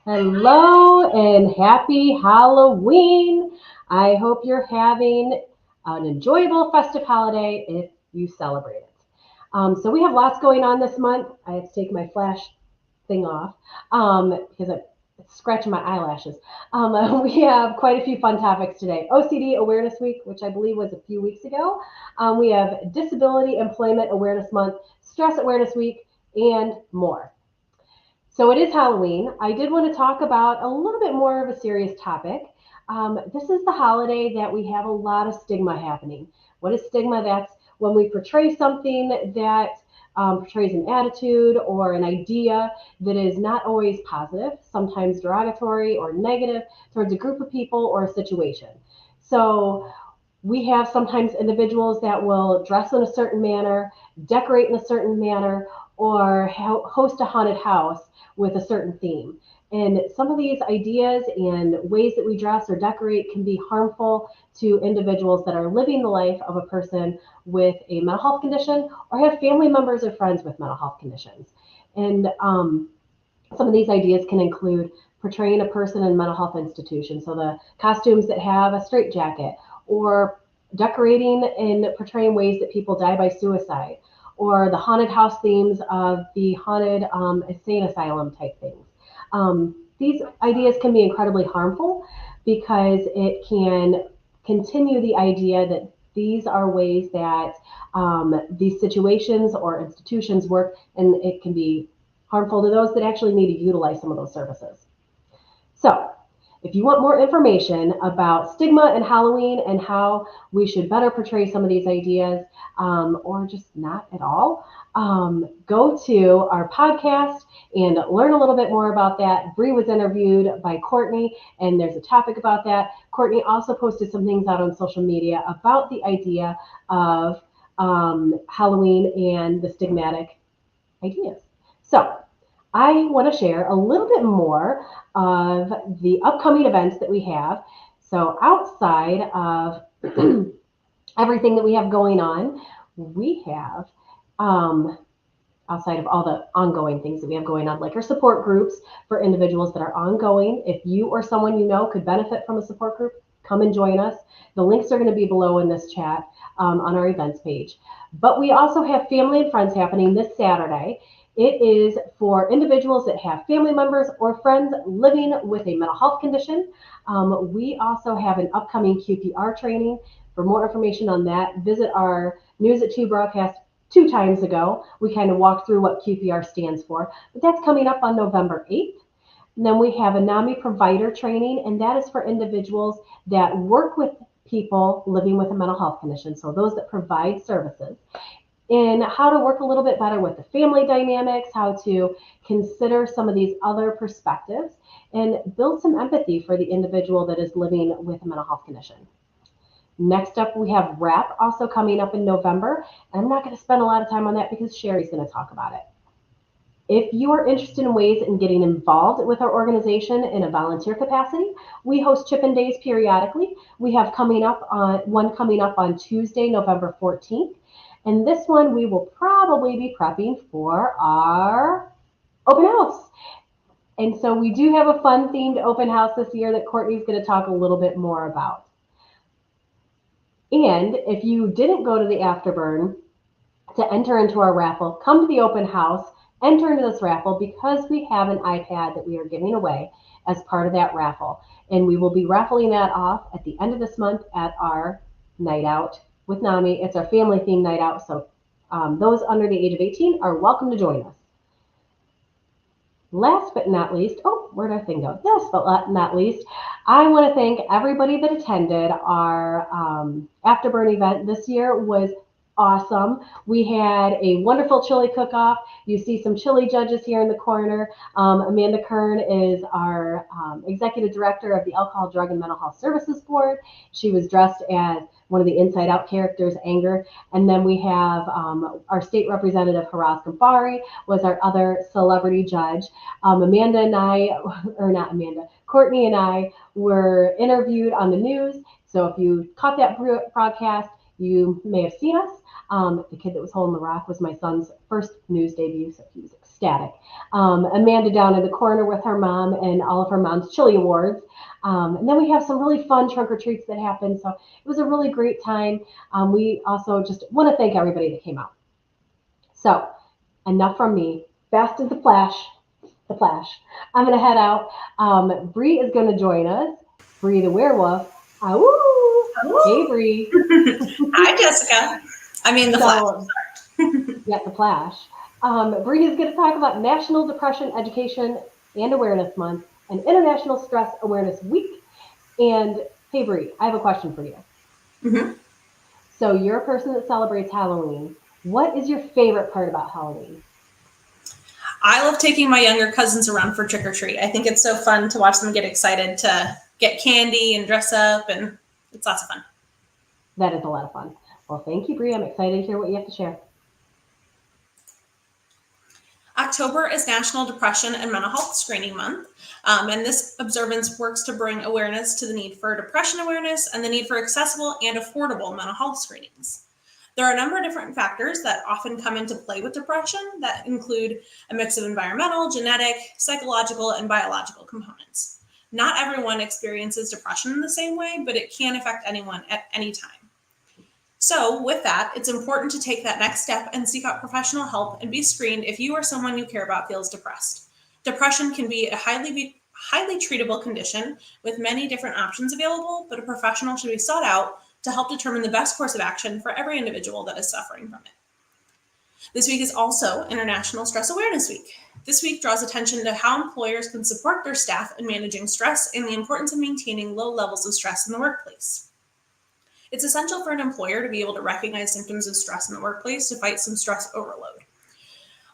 Hello and happy Halloween. I hope you're having an enjoyable festive holiday if you celebrate it. So we have lots going on this month. I have to take my flash thing off because it's scratching my eyelashes. We have quite a few fun topics today. OCD Awareness Week, which I believe was a few weeks ago. We have Disability Employment Awareness Month, Stress Awareness Week, and more. So it is Halloween. I did want to talk about a little bit more of a serious topic. This is the holiday that we have a lot of stigma happening. What is stigma? That's when we portray something that portrays an attitude or an idea that is not always positive, sometimes derogatory or negative towards a group of people or a situation. So we have sometimes individuals that will dress in a certain manner, decorate in a certain manner, or host a haunted house with a certain theme. And some of these ideas and ways that we dress or decorate can be harmful to individuals that are living the life of a person with a mental health condition or have family members or friends with mental health conditions. And some of these ideas can include portraying a person in a mental health institution. So the costumes that have a straitjacket, or decorating and portraying ways that people die by suicide, or the haunted house themes of the haunted insane asylum type things. These ideas can be incredibly harmful because it can continue the idea that these are ways that these situations or institutions work, and it can be harmful to those that actually need to utilize some of those services. So, if you want more information about stigma and Halloween and how we should better portray some of these ideas, or just not at all, go to our podcast and learn a little bit more about that. Bree was interviewed by Courtney, and there's a topic about that. Courtney also posted some things out on social media about the idea of Halloween and the stigmatic ideas. So, I want to share a little bit more of the upcoming events that we have. So outside of everything that we have going on, we have, outside of all the ongoing things that we have going on, like our support groups for individuals that are ongoing. If you or someone you know could benefit from a support group, come and join us. The links are going to be below in this chat on our events page. But we also have Family and Friends happening this Saturday. It is for individuals that have family members or friends living with a mental health condition. We also have an upcoming QPR training. For more information on that, visit our News at 2 broadcast 2 times ago. We kind of walked through what QPR stands for, but that's coming up on November 8th. And then we have a NAMI provider training, and that is for individuals that work with people living with a mental health condition, so those that provide services, in how to work a little bit better with the family dynamics, how to consider some of these other perspectives, and build some empathy for the individual that is living with a mental health condition. Next up, we have WRAP also coming up in November. And I'm not going to spend a lot of time on that because Sherry's going to talk about it. If you are interested in ways in getting involved with our organization in a volunteer capacity, we host Chip-in Days periodically. We have one coming up on Tuesday, November 14th. And this one, we will probably be prepping for our open house. And so we do have a fun themed open house this year that Courtney's going to talk a little bit more about. And if you didn't go to the Afterburn to enter into our raffle, come to the open house, enter into this raffle because we have an iPad that we are giving away as part of that raffle. And we will be raffling that off at the end of this month at our night out with NAMI. It's our family themed night out, so those under the age of 18 are welcome to join us. Last but not least, where'd our thing go? Last but not least, I want to thank everybody that attended our Afterburn event this year. Was awesome. We had a wonderful chili cook-off. You see some chili judges here in the corner. Amanda Kern is our executive director of the Alcohol, Drug, and Mental Health Services Board. She was dressed as one of the Inside Out characters, Anger. And then we have our state representative, Haraz Ghaffari, was our other celebrity judge. Amanda and I, or not Amanda, Courtney and I were interviewed on the news. So if you caught that broadcast, you may have seen us. The kid that was holding the rock was my son's first news debut, so he was ecstatic. Amanda down in the corner with her mom and all of her mom's chili awards. And then we have some really fun trunk or treats that happened. So it was a really great time. We also just want to thank everybody that came out. So enough from me. Fast as the flash. The flash. I'm going to head out. Bree is going to join us. Bree the werewolf. Ow! Hey, Bree. Hi, Jessica. I mean, the Flash. Yeah, the Flash. Bree is going to talk about National Depression Education and Awareness Month and International Stress Awareness Week. And hey, Bree, I have a question for you. Mm-hmm. So you're a person that celebrates Halloween. What is your favorite part about Halloween? I love taking my younger cousins around for trick or treat. I think it's so fun to watch them get excited to get candy and dress up, and it's lots of fun. That is a lot of fun. Well, thank you, Bree. I'm excited to hear what you have to share. October is National Depression and Mental Health Screening Month, and this observance works to bring awareness to the need for depression awareness and the need for accessible and affordable mental health screenings. There are a number of different factors that often come into play with depression that include a mix of environmental, genetic, psychological, and biological components. Not everyone experiences depression in the same way, but it can affect anyone at any time. So with that, it's important to take that next step and seek out professional help and be screened if you or someone you care about feels depressed. Depression can be a highly treatable condition with many different options available, but a professional should be sought out to help determine the best course of action for every individual that is suffering from it. This week is also International Stress Awareness Week. This week draws attention to how employers can support their staff in managing stress and the importance of maintaining low levels of stress in the workplace. It's essential for an employer to be able to recognize symptoms of stress in the workplace to fight some stress overload.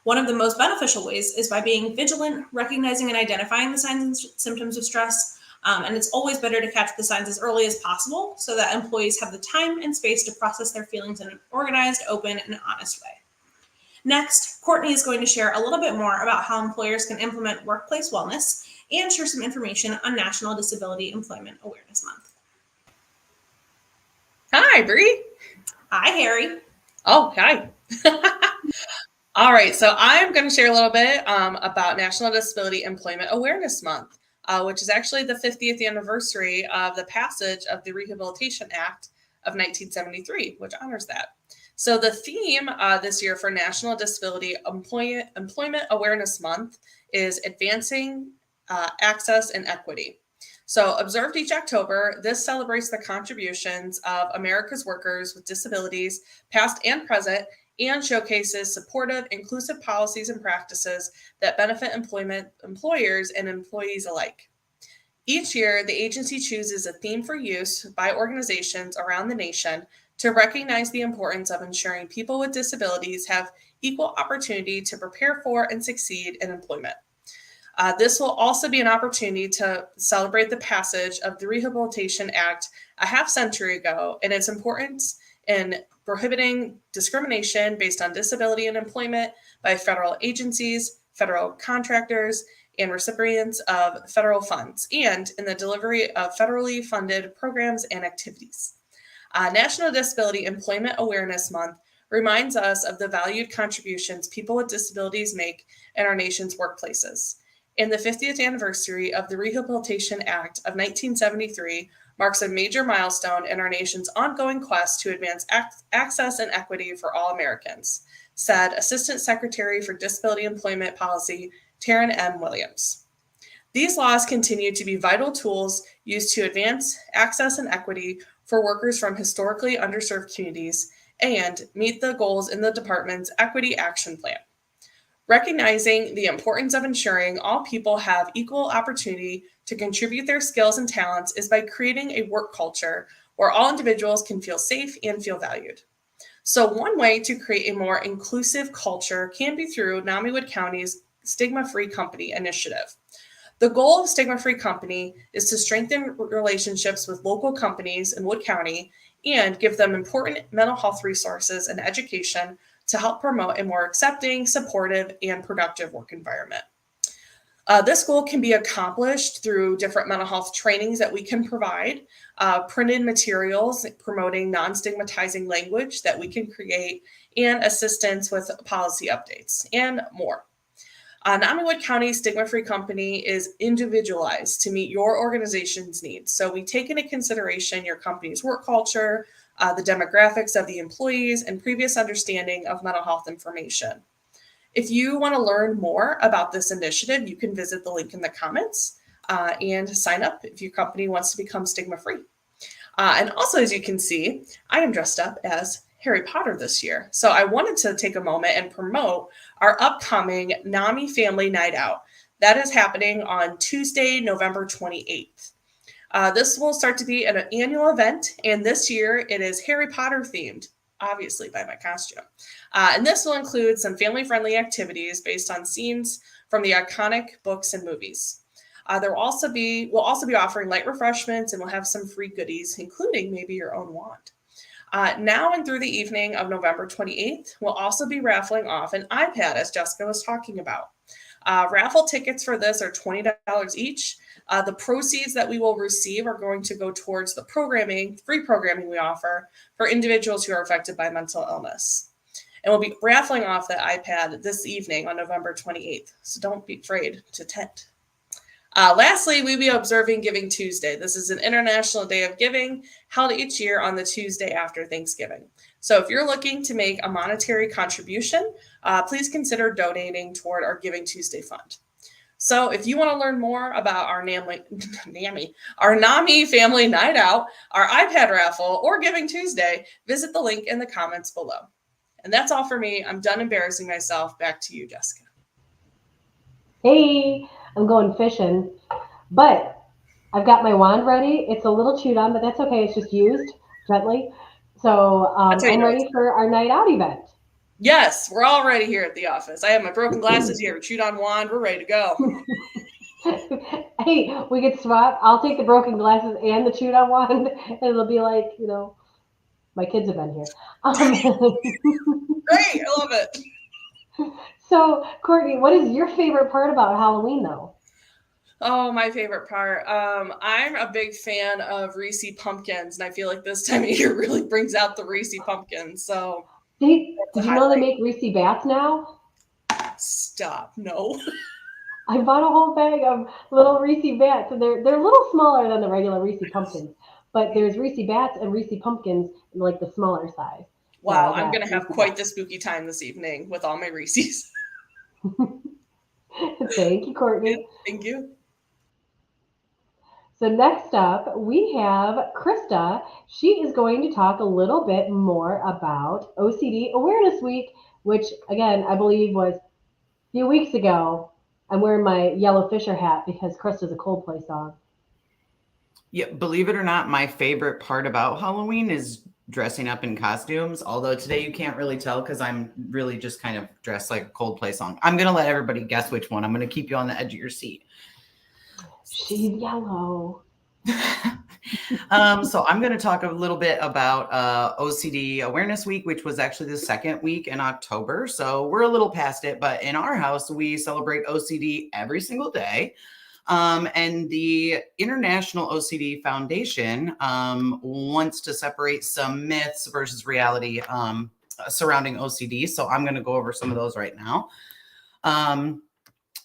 One of the most beneficial ways is by being vigilant, recognizing and identifying the signs and symptoms of stress, and it's always better to catch the signs as early as possible so that employees have the time and space to process their feelings in an organized, open, and honest way. Next, Courtney is going to share a little bit more about how employers can implement workplace wellness and share some information on National Disability Employment Awareness Month. Hi, Bree. Hi, Harry. Oh, hi. All right, so I'm going to share a little bit about National Disability Employment Awareness Month, which is actually the 50th anniversary of the passage of the Rehabilitation Act of 1973, which honors that. So the theme this year for National Disability Employment Awareness Month is Advancing Access and Equity. So observed each October, this celebrates the contributions of America's workers with disabilities, past and present, and showcases supportive, inclusive policies and practices that benefit employers and employees alike. Each year, the agency chooses a theme for use by organizations around the nation to recognize the importance of ensuring people with disabilities have equal opportunity to prepare for and succeed in employment. This will also be an opportunity to celebrate the passage of the Rehabilitation Act a half century ago and its importance in prohibiting discrimination based on disability in employment by federal agencies, federal contractors, and recipients of federal funds, and in the delivery of federally funded programs and activities. National Disability Employment Awareness Month reminds us of the valued contributions people with disabilities make in our nation's workplaces. And the 50th anniversary of the Rehabilitation Act of 1973 marks a major milestone in our nation's ongoing quest to advance access and equity for all Americans, said Assistant Secretary for Disability Employment Policy, Taryn M. Williams. These laws continue to be vital tools used to advance access and equity for workers from historically underserved communities and meet the goals in the department's Equity Action Plan. Recognizing the importance of ensuring all people have equal opportunity to contribute their skills and talents is by creating a work culture where all individuals can feel safe and feel valued. So one way to create a more inclusive culture can be through NAMI Wood County's Stigma-Free Company initiative. The goal of Stigma-Free Company is to strengthen relationships with local companies in Wood County and give them important mental health resources and education to help promote a more accepting, supportive, and productive work environment. This goal can be accomplished through different mental health trainings that we can provide, printed materials promoting non-stigmatizing language that we can create, and assistance with policy updates, and more. NAMI Wood County Stigma-Free Company is individualized to meet your organization's needs. So we take into consideration your company's work culture, the demographics of the employees, and previous understanding of mental health information. If you want to learn more about this initiative, you can visit the link in the comments and sign up if your company wants to become stigma-free. And also, as you can see, I am dressed up as Harry Potter this year. So I wanted to take a moment and promote our upcoming NAMI Family Night Out. That is happening on Tuesday, November 28th. This will start to be an annual event, and this year it is Harry Potter themed, obviously by my costume. And this will include some family-friendly activities based on scenes from the iconic books and movies. We'll also be offering light refreshments, and we'll have some free goodies, including maybe your own wand. Now and through the evening of November 28th, we'll also be raffling off an iPad, as Jessica was talking about. Raffle tickets for this are $20 each. The proceeds that we will receive are going to go towards the free programming we offer for individuals who are affected by mental illness. And we'll be raffling off that iPad this evening on November 28th, so don't be afraid to attend. Lastly, we'll be observing Giving Tuesday. This is an International Day of Giving held each year on the Tuesday after Thanksgiving. So if you're looking to make a monetary contribution, please consider donating toward our Giving Tuesday fund. So if you want to learn more about our NAMI Family Night Out, our iPad raffle, or Giving Tuesday, visit the link in the comments below. And that's all for me. I'm done embarrassing myself. Back to you, Jessica. Hey, I'm going fishing, but I've got my wand ready. It's a little chewed on, but that's okay. It's just used gently. So I'm ready for our night out event. Yes, we're all ready here at the office. I have my broken glasses here, chewed on wand. We're ready to go. Hey, we could swap. I'll take the broken glasses and the chewed on wand, and it'll be like, my kids have been here. Great, I love it. So, Courtney, what is your favorite part about Halloween, though? Oh, my favorite part. I'm a big fan of Reese pumpkins, and I feel like this time of year really brings out the Reese pumpkins. So, did you know they make Reese bats now? Stop! No. I bought a whole bag of little Reese bats, and they're a little smaller than the regular Reese pumpkins. But there's Reese bats and Reese pumpkins in like the smaller size. Wow, I'm gonna have quite the spooky time this evening with all my Reese's. Thank you, Courtney. Thank you. So next up, we have Krista. She is going to talk a little bit more about OCD Awareness Week, which, again, I believe was a few weeks ago. I'm wearing my yellow Fisher hat because Krista's a Coldplay song. Yeah, believe it or not, my favorite part about Halloween is dressing up in costumes. Although today you can't really tell because I'm really just kind of dressed like a Coldplay song. I'm going to let everybody guess which one. I'm going to keep you on the edge of your seat. She's yellow. So I'm going to talk a little bit about OCD Awareness Week, which was actually the second week in October. So we're a little past it, but in our house, we celebrate OCD every single day. And the International OCD Foundation wants to separate some myths versus reality surrounding OCD. So I'm going to go over some of those right now.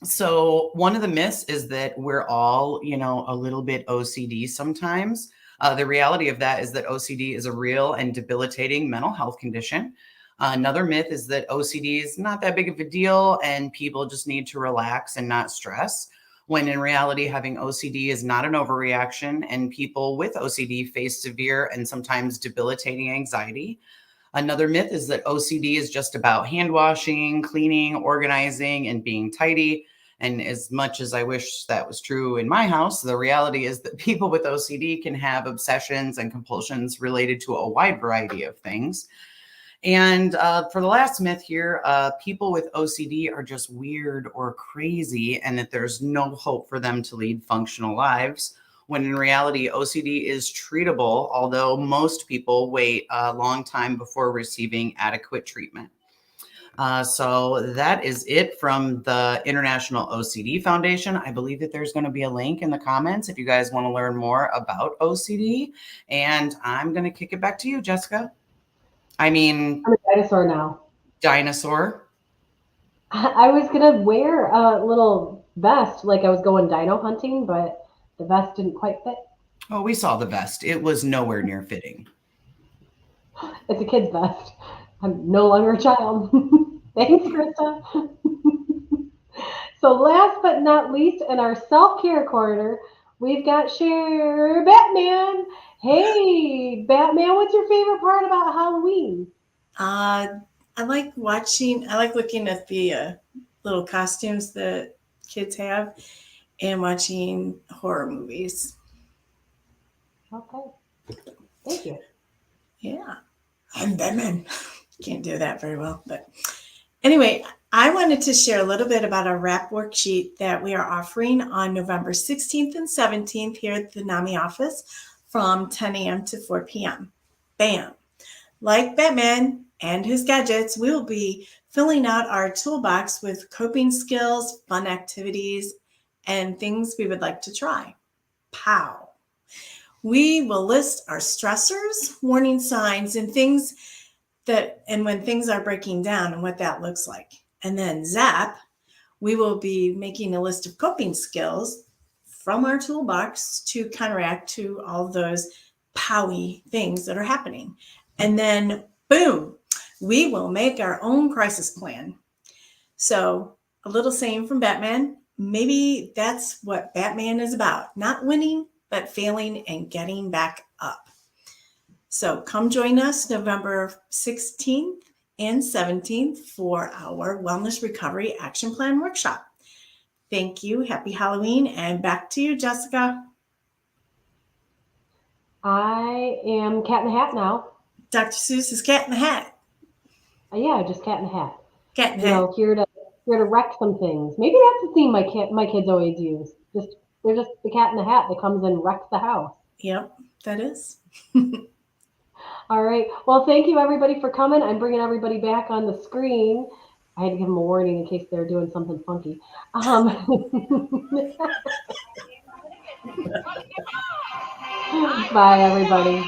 So one of the myths is that we're all, a little bit OCD sometimes. The reality of that is that OCD is a real and debilitating mental health condition. Another myth is that OCD is not that big of a deal and people just need to relax and not stress, when in reality, having OCD is not an overreaction and people with OCD face severe and sometimes debilitating anxiety. Another myth is that OCD is just about hand washing, cleaning, organizing, and being tidy. And as much as I wish that was true in my house, the reality is that people with OCD can have obsessions and compulsions related to a wide variety of things. And for the last myth here, people with OCD are just weird or crazy, and that there's no hope for them to lead functional lives, when in reality, OCD is treatable, although most people wait a long time before receiving adequate treatment. So that is it from the International OCD Foundation. I believe that there's going to be a link in the comments if you guys want to learn more about OCD. And I'm going to kick it back to you, Jessica. I'm a dinosaur now. Dinosaur. I was gonna wear a little vest like I was going dino hunting, but the vest didn't quite fit. Oh, we saw the vest. It was nowhere near fitting. It's a kid's vest. I'm no longer a child. Thanks, Krista. So last but not least, in our self-care corner, we've got Cher Batman. Hey, Batman, what's your favorite part about Halloween? I like looking at the little costumes that kids have and watching horror movies. Okay. Thank you. Yeah. I'm Batman. Can't do that very well. But anyway, I wanted to share a little bit about a wrap worksheet that we are offering on November 16th and 17th here at the NAMI office from 10 a.m. to 4 p.m. Bam. Like Batman and his gadgets, we will be filling out our toolbox with coping skills, fun activities, and things we would like to try. Pow! We will list our stressors, warning signs, and when things are breaking down and what that looks like. And then zap, we will be making a list of coping skills from our toolbox to counteract to all those powy things that are happening. And then boom, we will make our own crisis plan. So a little saying from Batman, maybe that's what Batman is about. Not winning, but failing and getting back up. So come join us November 16th and 17th for our Wellness Recovery Action Plan Workshop. Thank you. Happy Halloween. And back to you, Jessica. I am Cat in the Hat now. Dr. Seuss's Cat in the Hat. Yeah, just Cat in the Hat. Cat in the Hat. Here to wreck some things. Maybe that's the theme my kids always use. They're just the Cat in the Hat that comes and wrecks the house. Yep, that is. All right. Well, thank you everybody for coming. I'm bringing everybody back on the screen. I had to give them a warning in case they're doing something funky. Bye, everybody.